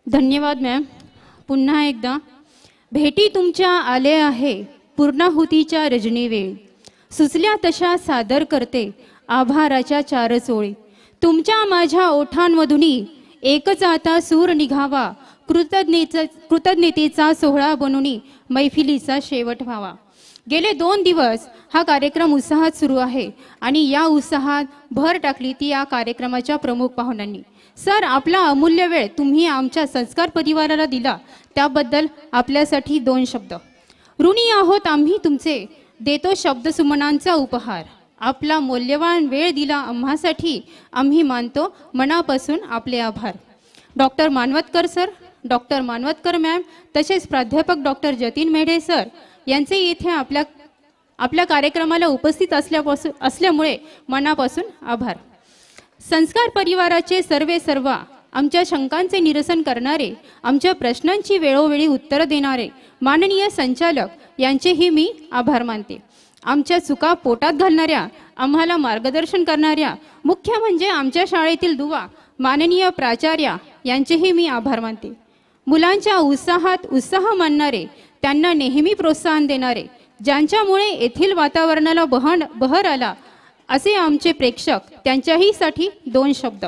धन्यवाद मॅम. पुन्हा एकदा भेटी तुमच्या आले आहे पूर्णाहुतीच्या रजनी वेळ. सुचल्या तशा सादर करते आभाराच्या चार ओळी. तुमच्या माझ्या ओठांमधूनही एकच आता सूर निघावा. कृतज्ञतेचा सोहळा बनून मैफिलीचा शेवट व्हावा. गेले 2 दिवस हा कार्यक्रम उत्साहात सुरू आहे आणि या उत्साहात भर टाकली ती या कार्यक्रमाच्या प्रमुख पाहुण्यांनी. सर, आपला अमूल्य वेळ तुम्ही आमच्या संस्कार परिवाराला दिला त्याबद्दल आपल्यासाठी 2 शब्द. ऋणी आहोत आम्ही तुमचे, देतो शब्दसुमनांचा उपहार. आपला मौल्यवान वेळ दिला आम्हासाठी, आम्ही मानतो मनापासून आपले आभार. Doctor Manavatkar sir, doctor Manavatkar ma'am, तसेच प्राध्यापक डॉक्टर जतीन मेढे सर यांचे इथे आपल्या कार्यक्रमाला उपस्थित असल्यामुळे मनापासून आभार. संस्कार परिवाराचे सर्व आमच्या शंकांचे निरसन करणारे, आमच्या प्रश्नांची वेळोवेळी उत्तर देणारे माननीय संचालक यांचेही मी आभार मानते. आमच्या चुका पोटात घालणाऱ्या, आम्हाला मार्गदर्शन करणाऱ्या, मुख्य म्हणजे आमच्या शाळेतील दुवा माननीय प्राचार्या यांचेही मी आभार मानते. मुलांच्या उत्साहात उत्साह मानणारे, त्यांना नेहमी प्रोत्साहन देणारे, ज्यांच्यामुळे येथील वातावरणाला बहर आला असे आमचे प्रेक्षक, त्यांच्याही साठी 2 शब्द.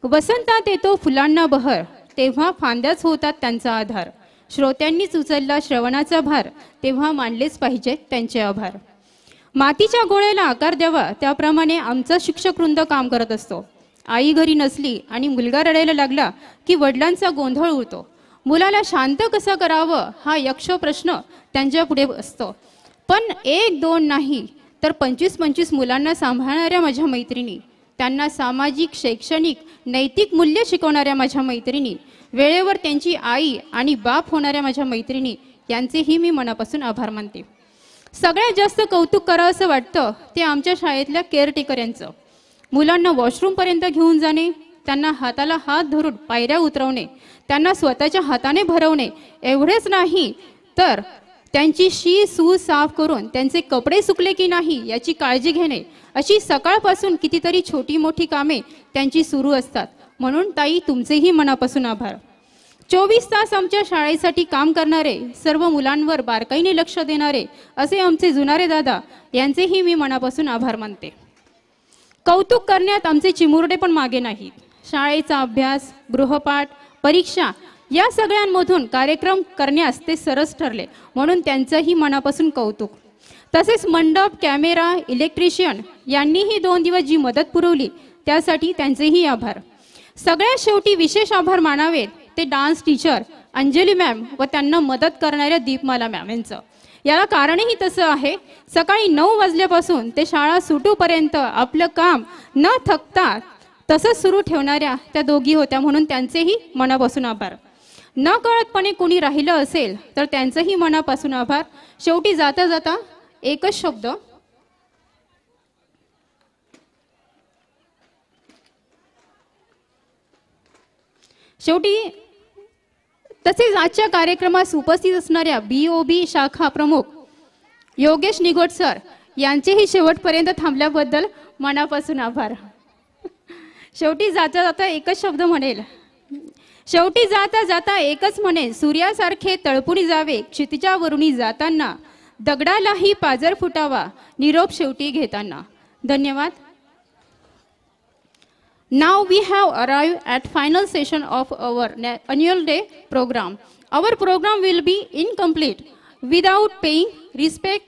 वसंतात येतो फुलांना बहर, तेव्हा फांद्याच होतात त्यांचा आधार. श्रोत्यांनीच उचलला श्रवणाचा भार, तेव्हा मानलेच पाहिजे त्यांचे आभार. मातीच्या गोळ्याला आकार द्यावा त्याप्रमाणे आमचा शिक्षकवृंद काम करत असतो. आई घरी नसली आणि मुलगा रडायला लागला की वडिलांचा गोंधळ उडतो. मुलाला शांत कसं करावं हा यक्ष प्रश्न त्यांच्या पुढे असतो. पण 1-2 नाही तर 25-25 मुलांना सांभाळणाऱ्या माझ्या मैत्रिणी, त्यांना सामाजिक, शैक्षणिक, नैतिक मूल्य शिकवणाऱ्या माझ्या मैत्रिणी, वेळेवर त्यांची आई आणि बाप होणाऱ्या माझ्या मैत्रिणी यांचेही मी मनापासून आभार मानते. सगळ्यात जास्त कौतुक करावं असं वाटतं ते आमच्या शाळेतल्या केअरटेकर यांचं. मुलांना वॉशरूमपर्यंत घेऊन जाणे, त्यांना हाताला हात धरून पायऱ्या उतरवणे, त्यांना स्वतःच्या हाताने भरवणे, एवढेच नाही तर त्यांची सू साफ करून त्यांचे कपडे सुकले की नाही याची काळजी घेणे, अशी सकाळपासून कितीतरी छोटी मोठी कामे त्यांची सुरू असतात. म्हणून ताई, तुमचेही मनापासून आभार. 24 तास आमच्या शाळेसाठी काम करणारे, सर्व मुलांवर बारकाईने लक्ष देणारे असे आमचे जुनारे दादा यांचेही मी मनापासून आभार मानते. कौतुक करण्यात आमचे चिमुरडे पण मागे नाहीत. शाळेचा अभ्यास, गृहपाठ, परीक्षा या सगळ्यांमधून कार्यक्रम करण्यास ते सरस ठरले, म्हणून त्यांचंही मनापासून कौतुक. तसेच मंडप, कॅमेरा, इलेक्ट्रिशियन यांनीही 2 दिवस जी मदत पुरवली त्यासाठी त्यांचेही आभार. सगळ्यात शेवटी विशेष आभार मानावेत ते डान्स टीचर अंजली मॅम व त्यांना मदत करणाऱ्या दीपमाला मॅम यांचं. याला कारणही तसं आहे, सकाळी 9 वाजल्यापासून ते शाळा सुटूपर्यंत आपलं काम न थकता तसंच सुरू ठेवणाऱ्या त्या दोघी होत्या, म्हणून त्यांचेही मनापासून आभार. न कळतपणे कोणी राहिलं असेल तर त्यांचंही मनापासून आभार. शेवटी जाता जाता एकच शब्द, तसेच आजच्या कार्यक्रमास उपस्थित असणाऱ्या BOB शाखा प्रमुख योगेश निगोट सर यांचेही शेवटपर्यंत थांबल्याबद्दल मनापासून आभार. शेवटी जाता जाता एकच शब्द म्हणेल, सूर्यासारखे तळपुरी जावे क्षितिजावरुनी जाताना, दगडालाही पाजर फुटावा निरोप शेवटी घेताना. धन्यवाद. Now we have arrived at final session of our annual day program. Our program will be incomplete without paying respect